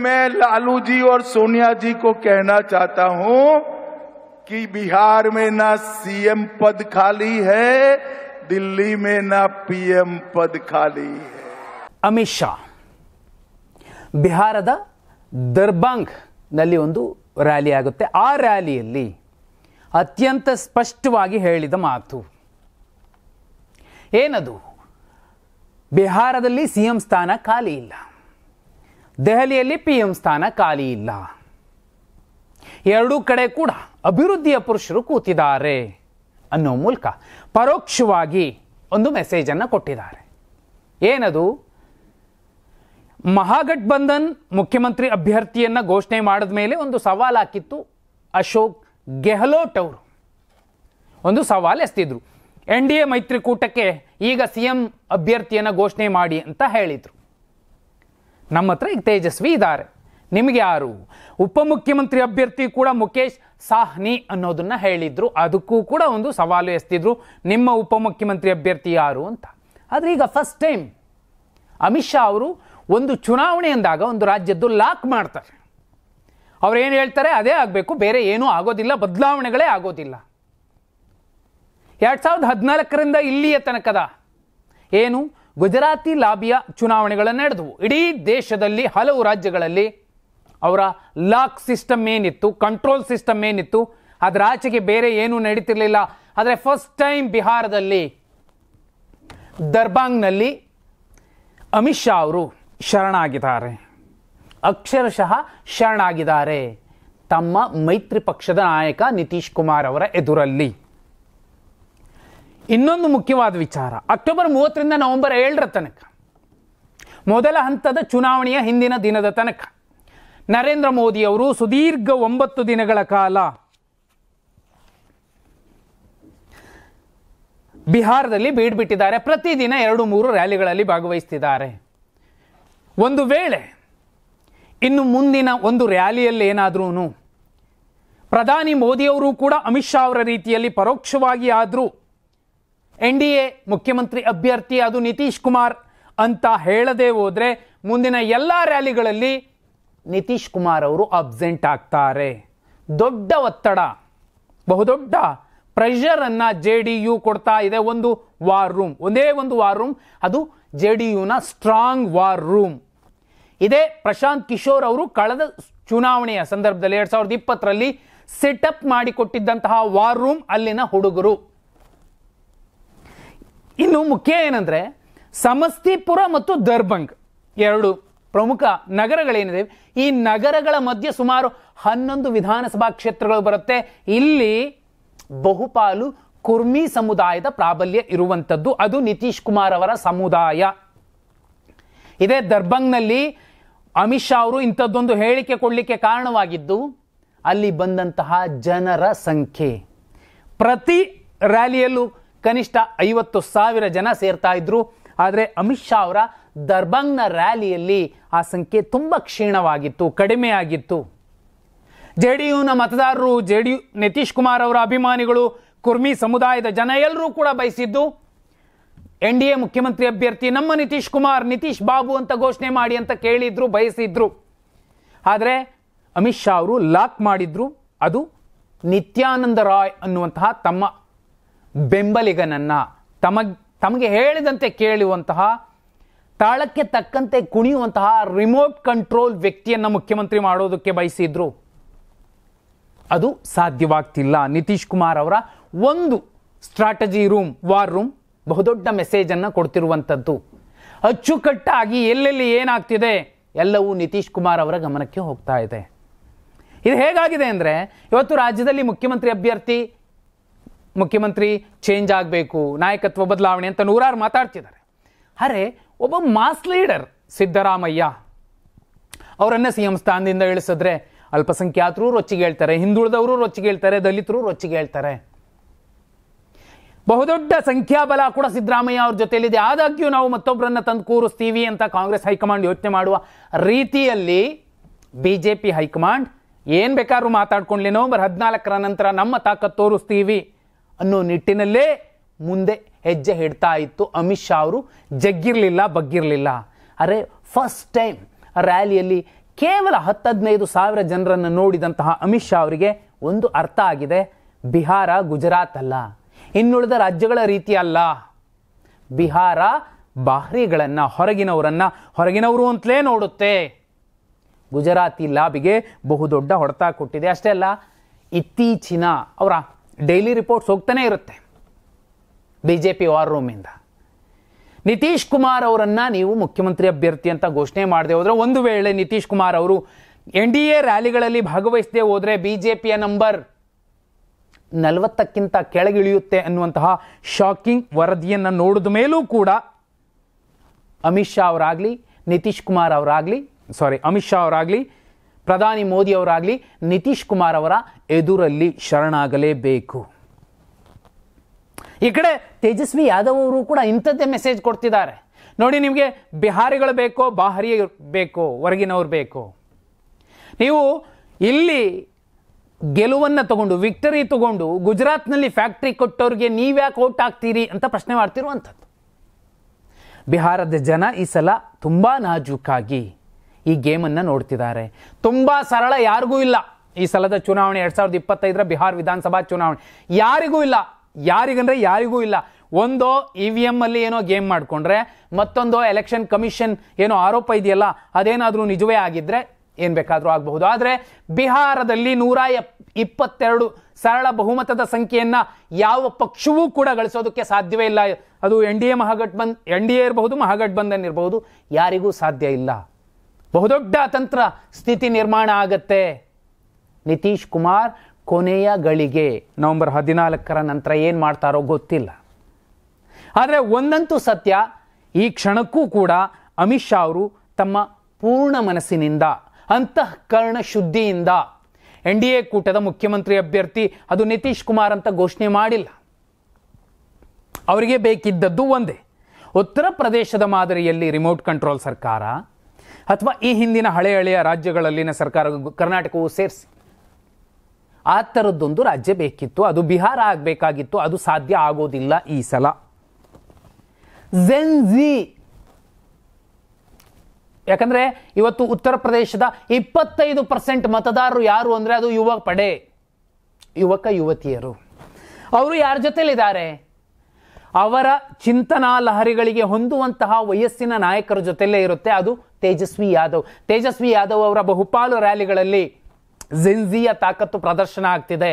मैं लालू जी और सोनिया जी को कहना चाहता हूं कि बिहार में ना सीएम पद खाली है, दिल्ली में ना पीएम पद खाली है. ಅಮಿತ್ ಶಾ ಬಿಹಾರದ ದರ್ಬಾಂಗ್ ನಲ್ಲಿ ಒಂದು ರ್ಯಾಲಿ ಆಗುತ್ತೆ. ಆ ರ್ಯಾಲಿಯಲ್ಲಿ ಅತ್ಯಂತ ಸ್ಪಷ್ಟವಾಗಿ ಹೇಳಿದ ಮಾತು ಏನದು? ಬಿಹಾರದಲ್ಲಿ ಸಿಎಂ ಸ್ಥಾನ ಖಾಲಿ ಇಲ್ಲ, ದೆಹಲಿಯಲ್ಲಿ ಪಿಎಂ ಸ್ಥಾನ ಖಾಲಿ ಇಲ್ಲ, ಎರಡೂ ಕಡೆ ಕೂಡ ಅಭಿವೃದ್ಧಿಯ ಪುರುಷರು ಕೂತಿದ್ದಾರೆ ಅನ್ನೋ ಮೂಲಕ ಪರೋಕ್ಷವಾಗಿ ಒಂದು ಮೆಸೇಜ್ ಅನ್ನು ಕೊಟ್ಟಿದ್ದಾರೆ. ಏನದು? ಮಹಾಗಠಬಂಧನ್ ಮುಖ್ಯಮಂತ್ರಿ ಅಭ್ಯರ್ಥಿಯನ್ನ ಘೋಷಣೆ ಮಾಡಿದ ಮೇಲೆ ಒಂದು ಸವಾಲು ಹಾಕಿತ್ತು. ಅಶೋಕ್ ಗೆಹ್ಲೋಟ್ ಅವರು ಒಂದು ಸವಾಲು ಎಸ್ತಿದ್ರು. NDA ಮೈತ್ರಿಕೂಟಕ್ಕೆ ಈಗ ಸಿಎಂ ಅಭ್ಯರ್ಥಿಯನ್ನ ಘೋಷಣೆ ಮಾಡಿ ಅಂತ ಹೇಳಿದ್ರು. ನಮ್ಮ ಹತ್ರ ಈಗ ತೇಜಸ್ವಿ ಇದ್ದಾರೆ, ನಿಮಗೆ ಯಾರು? ಉಪಮುಖ್ಯಮಂತ್ರಿ ಅಭ್ಯರ್ಥಿ ಕೂಡ ಮುಖೇಶ್ ಸಾಹ್ನಿ ಅನ್ನೋದನ್ನ ಹೇಳಿದ್ರು. ಅದಕ್ಕೂ ಕೂಡ ಒಂದು ಸವಾಲು ಎಸ್ತಿದ್ರು, ನಿಮ್ಮ ಉಪಮುಖ್ಯಮಂತ್ರಿ ಅಭ್ಯರ್ಥಿ ಯಾರು ಅಂತ. ಆದ್ರೆ ಈಗ ಫಸ್ಟ್ ಟೈಮ್ ಅಮಿತ್ ಶಾ ಅವರು ಒಂದು ಚುನಾವಣೆ ಅಂದಾಗ ಒಂದು ರಾಜ್ಯದ್ದು ಲಾಕ್ ಮಾಡ್ತಾರೆ. ಅವ್ರು ಏನು ಹೇಳ್ತಾರೆ ಅದೇ ಆಗಬೇಕು, ಬೇರೆ ಏನೂ ಆಗೋದಿಲ್ಲ, ಬದಲಾವಣೆಗಳೇ ಆಗೋದಿಲ್ಲ. 2014ರಿಂದ ಇಲ್ಲಿಯ ತನಕದ ಏನು ಗುಜರಾತಿ ಲಾಬಿಯ ಚುನಾವಣೆಗಳು ನಡೆದವು. ಇಡೀ ದೇಶದಲ್ಲಿ ಹಲವು ರಾಜ್ಯಗಳಲ್ಲಿ ಅವರ ಲಾಕ್ ಸಿಸ್ಟಮ್ ಏನಿತ್ತು, ಕಂಟ್ರೋಲ್ ಸಿಸ್ಟಮ್ ಏನಿತ್ತು, ಅದರ ಆಚೆಗೆ ಬೇರೆ ಏನೂ ನಡೀತಿರ್ಲಿಲ್ಲ. ಆದರೆ ಫಸ್ಟ್ ಟೈಮ್ ಬಿಹಾರದಲ್ಲಿ ದರ್ಬಾಂಗ್ನಲ್ಲಿ ಅಮಿತ್ ಶಾ ಅವರು ಶರಣಾಗಿದ್ದಾರೆ, ಅಕ್ಷರಶಃ ಶರಣಾಗಿದ್ದಾರೆ ತಮ್ಮ ಮೈತ್ರಿ ಪಕ್ಷದ ನಾಯಕ ನಿತೀಶ್ ಕುಮಾರ್ ಅವರ ಎದುರಲ್ಲಿ. ಇನ್ನೊಂದು ಮುಖ್ಯವಾದ ವಿಚಾರ, ಅಕ್ಟೋಬರ್ 30ರಿಂದ ನವೆಂಬರ್ 7ರ ತನಕ, ಮೊದಲ ಹಂತದ ಚುನಾವಣೆಯ ಹಿಂದಿನ ದಿನದ ತನಕ ನರೇಂದ್ರ ಮೋದಿ ಅವರು ಸುದೀರ್ಘ 9 ದಿನಗಳ ಕಾಲ ಬಿಹಾರದಲ್ಲಿ ಬೀಡ್ಬಿಟ್ಟಿದ್ದಾರೆ. ಪ್ರತಿದಿನ 2-3 ರ್ಯಾಲಿಗಳಲ್ಲಿ ಭಾಗವಹಿಸ್ತಿದ್ದಾರೆ. ಒಂದು ವೇಳೆ ಇನ್ನು ಮುಂದಿನ ಒಂದು ರ್ಯಾಲಿಯಲ್ಲಿ ಏನಾದ್ರೂ ಪ್ರಧಾನಿ ಮೋದಿಯವರು ಕೂಡ ಅಮಿತ್ ಶಾ ಅವರ ರೀತಿಯಲ್ಲಿ ಪರೋಕ್ಷವಾಗಿ ಆದರೂ NDA ಮುಖ್ಯಮಂತ್ರಿ ಅಭ್ಯರ್ಥಿ ಅದು ನಿತೀಶ್ ಕುಮಾರ್ ಅಂತ ಹೇಳದೆ ಹೋದ್ರೆ ಮುಂದಿನ ಎಲ್ಲ ರ್ಯಾಲಿಗಳಲ್ಲಿ ನಿತೀಶ್ ಕುಮಾರ್ ಅವರು ಅಬ್ಸೆಂಟ್ ಆಗ್ತಾರೆ. ದೊಡ್ಡ ಒತ್ತಡ, ಬಹುದೊಡ್ಡ ಪ್ರೆಷರ್ ಅನ್ನ JDU ಕೊಡ್ತಾ ಇದೆ. ಒಂದು ವಾರ್ ರೂಮ್, ಒಂದೇ ಒಂದು ವಾರ್ ರೂಮ್, ಅದು JDUನ ಸ್ಟ್ರಾಂಗ್ ವಾರ್ ರೂಮ್. ಇದೇ ಪ್ರಶಾಂತ್ ಕಿಶೋರ್ ಅವರು ಕಳೆದ ಚುನಾವಣೆಯ ಸಂದರ್ಭದಲ್ಲಿ 2020ರಲ್ಲಿ ಸೆಟಪ್ ಮಾಡಿಕೊಟ್ಟಿದ್ದಂತಹ ವಾರ್ ರೂಮ್ ಅಲ್ಲಿನ ಹುಡುಗರು. ಇನ್ನು ಮುಖ್ಯ ಏನಂದ್ರೆ ಸಮಸ್ತಿಪುರ ಮತ್ತು ದರ್ಬಂಗ್ ಎರಡು ಪ್ರಮುಖ ನಗರಗಳೇನಿದೆ, ಈ ನಗರಗಳ ಮಧ್ಯೆ ಸುಮಾರು 11 ವಿಧಾನಸಭಾ ಕ್ಷೇತ್ರಗಳು ಬರುತ್ತೆ. ಇಲ್ಲಿ ಬಹುಪಾಲು ಕುರ್ಮಿ ಸಮುದಾಯದ ಪ್ರಾಬಲ್ಯ ಇರುವಂಥದ್ದು, ಅದು ನಿತೀಶ್ ಕುಮಾರ್ ಅವರ ಸಮುದಾಯ. ಇದೇ ದರ್ಬಂಗ್ನಲ್ಲಿ ಅಮಿತ್ ಶಾ ಅವರು ಇಂಥದ್ದೊಂದು ಹೇಳಿಕೆ ಕೊಡಲಿಕ್ಕೆ ಕಾರಣವಾಗಿದ್ದು ಅಲ್ಲಿ ಬಂದಂತಹ ಜನರ ಸಂಖ್ಯೆ. ಪ್ರತಿ ರ್ಯಾಲಿಯಲ್ಲೂ ಕನಿಷ್ಠ 50,000 ಜನ ಸೇರ್ತಾ ಇದ್ರು. ಆದರೆ ಅಮಿತ್ ಶಾ ಅವರ ದರ್ಬಂಗ್ನ ರ್ಯಾಲಿಯಲ್ಲಿ ಆ ಸಂಖ್ಯೆ ತುಂಬ ಕ್ಷೀಣವಾಗಿತ್ತು, ಕಡಿಮೆ ಆಗಿತ್ತು. JDUನ ಮತದಾರರು, ನಿತೀಶ್ ಕುಮಾರ್ ಅವರ ಅಭಿಮಾನಿಗಳು, ಕುರ್ಮಿ ಸಮುದಾಯದ ಜನ ಎಲ್ಲರೂ ಕೂಡ ಬಯಸಿದ್ದು NDA ಮುಖ್ಯಮಂತ್ರಿ ಅಭ್ಯರ್ಥಿ ನಮ್ಮ ನಿತೀಶ್ ಕುಮಾರ್, ನಿತೀಶ್ ಬಾಬು ಅಂತ ಘೋಷಣೆ ಮಾಡಿ ಅಂತ ಕೇಳಿದ್ರು, ಬಯಸಿದ್ರು. ಆದರೆ ಅಮಿತ್ ಶಾ ಅವರು ಲಾಕ್ ಮಾಡಿದ್ರು. ಅದು ನಿತ್ಯಾನಂದ ರಾಯ್ ಅನ್ನುವಂತಹ ತಮ್ಮ ಬೆಂಬಲಿಗನನ್ನ, ತಮಗೆ ಹೇಳಿದಂತೆ ಕೇಳುವಂತಹ, ತಾಳಕ್ಕೆ ತಕ್ಕಂತೆ ಕುಣಿಯುವಂತಹ ರಿಮೋಟ್ ಕಂಟ್ರೋಲ್ ವ್ಯಕ್ತಿಯನ್ನ ಮುಖ್ಯಮಂತ್ರಿ ಮಾಡೋದಕ್ಕೆ ಬಯಸಿದ್ರು. ಅದು ಸಾಧ್ಯವಾಗ್ತಿಲ್ಲ. ನಿತೀಶ್ ಕುಮಾರ್ ಅವರ ಒಂದು ಸ್ಟ್ರಾಟಜಿ ರೂಮ್, ವಾರ್ ರೂಮ್ ಬಹುದೊಡ್ಡ ಮೆಸೇಜ್ ಅನ್ನು ಕೊಡ್ತಿರುವಂಥದ್ದು. ಅಚ್ಚುಕಟ್ಟಾಗಿ ಎಲ್ಲೆಲ್ಲಿ ಏನಾಗ್ತಿದೆ ಎಲ್ಲವೂ ನಿತೀಶ್ ಕುಮಾರ್ ಅವರ ಗಮನಕ್ಕೆ ಹೋಗ್ತಾ ಇದೆ. ಇದು ಹೇಗಾಗಿದೆ ಅಂದರೆ, ಇವತ್ತು ರಾಜ್ಯದಲ್ಲಿ ಮುಖ್ಯಮಂತ್ರಿ ಚೇಂಜ್ ಆಗಬೇಕು, ನಾಯಕತ್ವ ಬದಲಾವಣೆ ಅಂತ ನೂರಾರು ಮಾತಾಡ್ತಿದ್ದಾರೆ. ಅರೆ, ಒಬ್ಬ ಮಾಸ್ ಲೀಡರ್ ಸಿದ್ದರಾಮಯ್ಯ ಅವರನ್ನ CM ಸ್ಥಾನದಿಂದ ಇಳಿಸಿದ್ರೆ ಅಲ್ಪಸಂಖ್ಯಾತರು ರೊಚ್ಚಿಗೆ ಹೇಳ್ತಾರೆ, ಹಿಂದುಳಿದವರು ರೊಚ್ಚಿಗೆ ಹೇಳ್ತಾರೆ, ದಲಿತರು ರೊಚ್ಚಿಗೆ ಹೇಳ್ತಾರೆ. ಬಹುದೊಡ್ಡ ಸಂಖ್ಯಾಬಲ ಕೂಡ ಸಿದ್ದರಾಮಯ್ಯ ಅವ್ರ ಜೊತೆಯಲ್ಲಿದೆ. ಆದಾಗ್ಯೂ ನಾವು ಮತ್ತೊಬ್ಬರನ್ನ ತಂದು ಕೂರಿಸ್ತೀವಿ ಅಂತ ಕಾಂಗ್ರೆಸ್ ಹೈಕಮಾಂಡ್ ಯೋಚನೆ ಮಾಡುವ ರೀತಿಯಲ್ಲಿ BJP ಹೈಕಮಾಂಡ್ ಏನ್ ಬೇಕಾದ್ರೂ ಮಾತಾಡ್ಕೊಂಡ್ಲಿ, ನವೆಂಬರ್ 14ರ ನಂತರ ನಮ್ಮ ತಾಕತ್ ತೋರಿಸ್ತೀವಿ ಅನ್ನೋ ನಿಟ್ಟಿನಲ್ಲೇ ಮುಂದೆ ಹೆಜ್ಜೆ ಇಡ್ತಾ ಇತ್ತು. ಅಮಿತ್ ಶಾ ಅವರು ಜಗ್ಗಿರ್ಲಿಲ್ಲ, ಬಗ್ಗಿರ್ಲಿಲ್ಲ. ಅರೆ ಫಸ್ಟ್ ಟೈಮ್ ರ್ಯಾಲಿಯಲ್ಲಿ ಕೇವಲ 10-15 ಸಾವಿರ ಜನರನ್ನು ನೋಡಿದಂತಹ ಅಮಿತ್ ಶಾ ಅವರಿಗೆ ಒಂದು ಅರ್ಥ ಆಗಿದೆ, ಬಿಹಾರ ಗುಜರಾತ್ ಅಲ್ಲ, ಇನ್ನುಳಿದ ರಾಜ್ಯಗಳ ರೀತಿ ಅಲ್ಲ. ಬಿಹಾರ ಬಾಹ್ರಿಗಳನ್ನ ಹೊರಗಿನವರು ಅಂತಲೇ ನೋಡುತ್ತೆ. ಗುಜರಾತಿ ಲಾಬಿಗೆ ಬಹುದೊಡ್ಡ ಹೊಡೆತ ಕೊಟ್ಟಿದೆ. ಅಷ್ಟೇ ಅಲ್ಲ, ಇತ್ತೀಚಿನ ಅವರ ಡೈಲಿ ರಿಪೋರ್ಟ್ಸ್ ಹೋಗ್ತಾನೆ ಇರುತ್ತೆ ಬಿಜೆಪಿ ವಾರ್ ರೂಮಿಂದ. ನಿತೀಶ್ ಕುಮಾರ್ ಅವರನ್ನ ನೀವು ಮುಖ್ಯಮಂತ್ರಿ ಅಭ್ಯರ್ಥಿ ಅಂತ ಘೋಷಣೆ ಮಾಡದೆ ಹೋದ್ರೆ, ಒಂದು ವೇಳೆ ನಿತೀಶ್ ಕುಮಾರ್ ಅವರು NDA ರ್ಯಾಲಿಗಳಲ್ಲಿ ಭಾಗವಹಿಸದೆ ಹೋದ್ರೆ ಬಿಜೆಪಿಯ ನಂಬರ್ 40ಕ್ಕಿಂತ ಕೆಳಗಿಳಿಯುತ್ತೆ ಅನ್ನುವಂತಹ ಶಾಕಿಂಗ್ ವರದಿಯನ್ನು ನೋಡಿದ ಮೇಲೂ ಕೂಡ ಅಮಿತ್ ಶಾ ಅವರಾಗ್ಲಿ ಪ್ರಧಾನಿ ಮೋದಿ ಅವರಾಗ್ಲಿ ನಿತೀಶ್ ಕುಮಾರ್ ಅವರ ಎದುರಲ್ಲಿ ಶರಣಾಗಲೇಬೇಕು. ಈ ಕಡೆ ತೇಜಸ್ವಿ ಯಾದವ್ ಅವರು ಕೂಡ ಇಂಥದ್ದೇ ಮೆಸೇಜ್ ಕೊಡ್ತಿದ್ದಾರೆ. ನೋಡಿ, ನಿಮಗೆ ಬಿಹಾರಿಗಳು ಬೇಕೋ, ಬಾಹರಿ ಬೇಕೋ, ಹೊರಗಿನವ್ರು ಬೇಕೋ, ನೀವು ಇಲ್ಲಿ ಗೆಲುವನ್ನು ತಗೊಂಡು ವಿಕ್ಟರಿ ತಗೊಂಡು ಗುಜರಾತ್ನಲ್ಲಿ ಫ್ಯಾಕ್ಟ್ರಿ ಕೊಟ್ಟವ್ರಿಗೆ ನೀವ್ಯಾಕೆ ಓಟ್ ಹಾಕ್ತೀರಿ ಅಂತ ಪ್ರಶ್ನೆ ಮಾಡ್ತಿರುವಂಥದ್ದು. ಬಿಹಾರದ ಜನ ಈ ಸಲ ತುಂಬಾ ನಾಜೂಕಾಗಿ ಈ ಗೇಮನ್ನು ನೋಡ್ತಿದ್ದಾರೆ. ತುಂಬಾ ಸರಳ ಯಾರಿಗೂ ಇಲ್ಲ. ಈ ಸಲದ ಚುನಾವಣೆ 2025ರ ಬಿಹಾರ ವಿಧಾನಸಭಾ ಚುನಾವಣೆ ಯಾರಿಗೂ ಇಲ್ಲ. ಒಂದೋ EVM ಅಲ್ಲಿ ಏನೋ ಗೇಮ್ ಮಾಡಿಕೊಂಡ್ರೆ, ಮತ್ತೊಂದೋ ಎಲೆಕ್ಷನ್ ಕಮಿಷನ್ ಏನೋ ಆರೋಪ ಇದೆಯಲ್ಲ ಅದೇನಾದ್ರೂ ನಿಜವೇ ಆಗಿದ್ರೆ ಏನ್ ಬೇಕಾದ್ರೂ ಆಗಬಹುದು. ಆದರೆ ಬಿಹಾರದಲ್ಲಿ 122 ಸರಳ ಬಹುಮತದ ಸಂಖ್ಯೆಯನ್ನ ಯಾವ ಪಕ್ಷವೂ ಕೂಡ ಗಳಿಸೋದಕ್ಕೆ ಸಾಧ್ಯವೇ ಇಲ್ಲ. ಅದು NDA ಇರಬಹುದು, ಮಹಾಗಠಬಂಧನ್ ಇರಬಹುದು, ಯಾರಿಗೂ ಸಾಧ್ಯ ಇಲ್ಲ. ಬಹುದೊಡ್ಡ ಅತಂತ್ರ ಸ್ಥಿತಿ ನಿರ್ಮಾಣ ಆಗತ್ತೆ. ನಿತೀಶ್ ಕುಮಾರ್ ಕೊನೆಯ ಗಳಿಗೆ ನವೆಂಬರ್ 14ರ ನಂತರ ಏನ್ ಮಾಡ್ತಾರೋ ಗೊತ್ತಿಲ್ಲ. ಆದರೆ ಒಂದಂತೂ ಸತ್ಯ, ಈ ಕ್ಷಣಕ್ಕೂ ಕೂಡ ಅಮಿತ್ ಶಾ ಅವರು ತಮ್ಮ ಪೂರ್ಣ ಮನಸ್ಸಿನಿಂದ, ಅಂತಃಕರಣ ಶುದ್ಧಿಯಿಂದ NDA ಕೂಟದ ಮುಖ್ಯಮಂತ್ರಿ ಅಭ್ಯರ್ಥಿ ಅದು ನಿತೀಶ್ ಕುಮಾರ್ ಅಂತ ಘೋಷಣೆ ಮಾಡಿಲ್ಲ. ಅವರಿಗೆ ಬೇಕಿದ್ದದ್ದು ಒಂದೇ, ಉತ್ತರ ಪ್ರದೇಶದ ಮಾದರಿಯಲ್ಲಿ ರಿಮೋಟ್ ಕಂಟ್ರೋಲ್ ಸರ್ಕಾರ ಅಥವಾ ಈ ಹಿಂದಿನ ಹಳೆಯ ರಾಜ್ಯಗಳಲ್ಲಿನ ಸರ್ಕಾರ, ಕರ್ನಾಟಕವು ಸೇರಿಸಿ ಆ ಥರದ್ದೊಂದು ರಾಜ್ಯ ಬೇಕಿತ್ತು. ಅದು ಬಿಹಾರ ಆಗಬೇಕಾಗಿತ್ತು. ಅದು ಸಾಧ್ಯ ಆಗೋದಿಲ್ಲ ಈ ಸಲ. ಝೆನ್ಜಿ, ಯಾಕಂದ್ರೆ ಇವತ್ತು ಉತ್ತರ ಪ್ರದೇಶದ 25% ಮತದಾರರು ಯಾರು ಅಂದ್ರೆ ಅದು ಯುವಕ ಯುವತಿಯರು. ಅವರು ಯಾರ ಜೊತೆಲಿದ್ದಾರೆ? ಅವರ ಚಿಂತನಾ ಲಹರಿಗಳಿಗೆ ಹೊಂದುವಂತಹ ವಯಸ್ಸಿನ ನಾಯಕರ ಜೊತೆಲೇ ಇರುತ್ತೆ. ಅದು ತೇಜಸ್ವಿ ಯಾದವ್ ಅವರ ಬಹುಪಾಲು ರ್ಯಾಲಿಗಳಲ್ಲಿ ಝೆನ್ಜಿಯ ತಾಕತ್ತು ಪ್ರದರ್ಶನ ಆಗ್ತಿದೆ.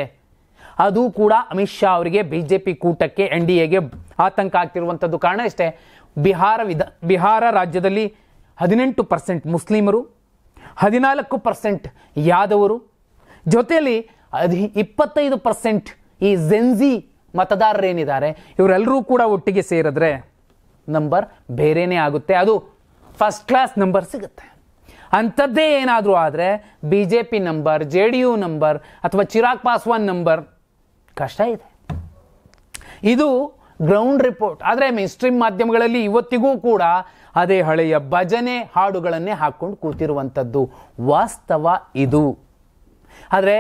ಅದು ಕೂಡ ಅಮಿತ್ ಶಾ ಅವರಿಗೆ, ಬಿಜೆಪಿ ಕೂಟಕ್ಕೆ, NDAಗೆ ಆತಂಕ ಆಗ್ತಿರುವಂಥದ್ದು ಕಾರಣ ಇಷ್ಟೇ. ಬಿಹಾರ ರಾಜ್ಯದಲ್ಲಿ 18% ಮುಸ್ಲಿಮರು, 14% ಯಾದವರು, ಜೊತೆಯಲ್ಲಿ 25% ಈ ಝೆನ್ಜಿ ಮತದಾರರೇನಿದ್ದಾರೆ ಇವರೆಲ್ಲರೂ ಕೂಡ ಒಟ್ಟಿಗೆ ಸೇರಿದ್ರೆ ನಂಬರ್ ಬೇರೆನೇ ಆಗುತ್ತೆ. ಅದು ಫಸ್ಟ್ ಕ್ಲಾಸ್ ನಂಬರ್ ಸಿಗುತ್ತೆ. ಅಂಥದ್ದೇ ಏನಾದರೂ ಆದರೆ ಬಿಜೆಪಿ ನಂಬರ್, JDU ನಂಬರ್ ಅಥವಾ ಚಿರಾಗ್ ಪಾಸ್ವಾನ್ ನಂಬರ್ ಕಷ್ಟ ಇದೆ. ಇದು ಗ್ರೌಂಡ್ ರಿಪೋರ್ಟ್. ಆದರೆ ಮೇನ್‌ಸ್ಟ್ರೀಮ್ ಮಾಧ್ಯಮಗಳಲ್ಲಿ ಇವತ್ತಿಗೂ ಕೂಡ ಅದೇ ಹಳೆಯ ಭಜನೆ ಹಾಡುಗಳನ್ನೇ ಹಾಕೊಂಡು ಕೂತಿರುವಂಥದ್ದು ವಾಸ್ತವ ಇದು. ಆದರೆ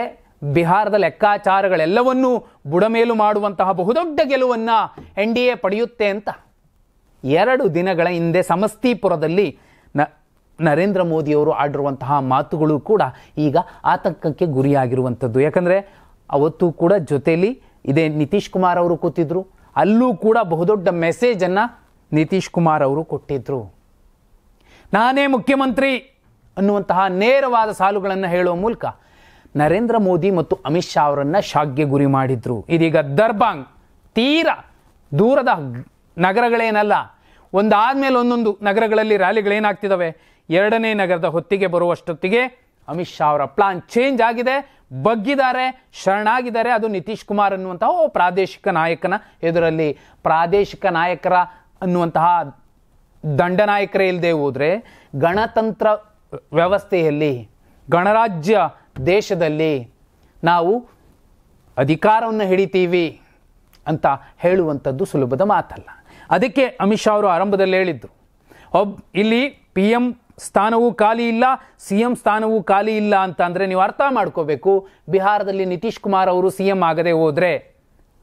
ಬಿಹಾರದ ಲೆಕ್ಕಾಚಾರಗಳೆಲ್ಲವನ್ನೂ ಬುಡಮೇಲು ಮಾಡುವಂತಹ ಬಹುದೊಡ್ಡ ಗೆಲುವನ್ನು NDA ಪಡೆಯುತ್ತೆ ಅಂತ 2 ದಿನಗಳ ಹಿಂದೆ ಸಮಸ್ತೀಪುರದಲ್ಲಿ ನರೇಂದ್ರ ಮೋದಿಯವರು ಆಡಿರುವಂತಹ ಮಾತುಗಳು ಕೂಡ ಈಗ ಆತಂಕಕ್ಕೆ ಗುರಿಯಾಗಿರುವಂಥದ್ದು. ಯಾಕಂದರೆ ಅವತ್ತು ಕೂಡ ಜೊತೆಯಲ್ಲಿ ಇದೇ ನಿತೀಶ್ ಕುಮಾರ್ ಅವರು ಕೂತಿದ್ರು. ಅಲ್ಲೂ ಕೂಡ ಬಹುದೊಡ್ಡ ಮೆಸೇಜನ್ನು ನಿತೀಶ್ ಕುಮಾರ್ ಅವರು ಕೊಟ್ಟಿದ್ರು. ನಾನೇ ಮುಖ್ಯಮಂತ್ರಿ ಅನ್ನುವಂತಹ ನೇರವಾದ ಸಾಲುಗಳನ್ನು ಹೇಳುವ ಮೂಲಕ ನರೇಂದ್ರ ಮೋದಿ ಮತ್ತು ಅಮಿತ್ ಶಾ ಅವರನ್ನ ಶಾಕ್ಗೆ ಗುರಿ ಮಾಡಿದ್ರು. ಇದೀಗ ದರ್ಬಾಂಗ್, ತೀರಾ ದೂರದ ನಗರಗಳೇನಲ್ಲ, ಒಂದಾದ್ಮೇಲೆ ಒಂದೊಂದು ನಗರಗಳಲ್ಲಿ ರ್ಯಾಲಿಗಳೇನಾಗ್ತಿದ್ದಾವೆ. 2ನೇ ನಗರದ ಹೊತ್ತಿಗೆ ಬರುವಷ್ಟೊತ್ತಿಗೆ ಅಮಿತ್ ಶಾ ಅವರ ಪ್ಲಾನ್ ಚೇಂಜ್ ಆಗಿದೆ, ಬಗ್ಗಿದ್ದಾರೆ, ಶರಣಾಗಿದ್ದಾರೆ. ಅದು ನಿತೀಶ್ ಕುಮಾರ್ ಅನ್ನುವಂತಹ ಪ್ರಾದೇಶಿಕ ನಾಯಕನ ಎದುರಲ್ಲಿ. ಪ್ರಾದೇಶಿಕ ನಾಯಕರ ಅನ್ನುವಂತಹ ದಂಡನಾಯಕರೇ ಇಲ್ಲದೆ ಹೋದ್ರೆ ಗಣತಂತ್ರ ವ್ಯವಸ್ಥೆಯಲ್ಲಿ, ಗಣರಾಜ್ಯ ದೇಶದಲ್ಲಿ ನಾವು ಅಧಿಕಾರವನ್ನು ಹಿಡಿತೀವಿ ಅಂತ ಹೇಳುವಂಥದ್ದು ಸುಲಭದ ಮಾತಲ್ಲ. ಅದಕ್ಕೆ ಅಮಿತ್ ಶಾ ಅವರು ಆರಂಭದಲ್ಲಿ ಹೇಳಿದ್ರು, ಇಲ್ಲಿ PM ಸ್ಥಾನವೂ ಖಾಲಿ ಇಲ್ಲ, CM ಸ್ಥಾನವೂ ಖಾಲಿ ಇಲ್ಲ ಅಂತ ಅಂದರೆ ನೀವು ಅರ್ಥ ಮಾಡ್ಕೋಬೇಕು, ಬಿಹಾರದಲ್ಲಿ ನಿತೀಶ್ ಕುಮಾರ್ ಅವರು CM ಆಗದೆ ಹೋದ್ರೆ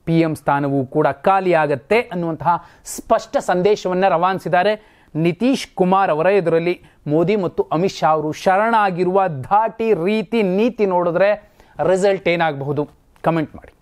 PM ಸ್ಥಾನವೂ ಕೂಡ ಖಾಲಿ ಆಗತ್ತೆ ಅನ್ನುವಂತಹ ಸ್ಪಷ್ಟ ಸಂದೇಶವನ್ನು ರವಾನಿಸಿದ್ದಾರೆ ನಿತೀಶ್ ಕುಮಾರ್ ಅವರ ಎದುರಲ್ಲಿ ಮೋದಿ ಮತ್ತು ಅಮಿತ್ ಶಾ ಅವರು ಶರಣಾಗಿರುವ ಧಾಟಿ ರೀತಿ ನೀತಿ ನೋಡಿದ್ರೆ ರಿಸಲ್ಟ್ ಏನಾಗಬಹುದು ಕಮೆಂಟ್ ಮಾಡಿ.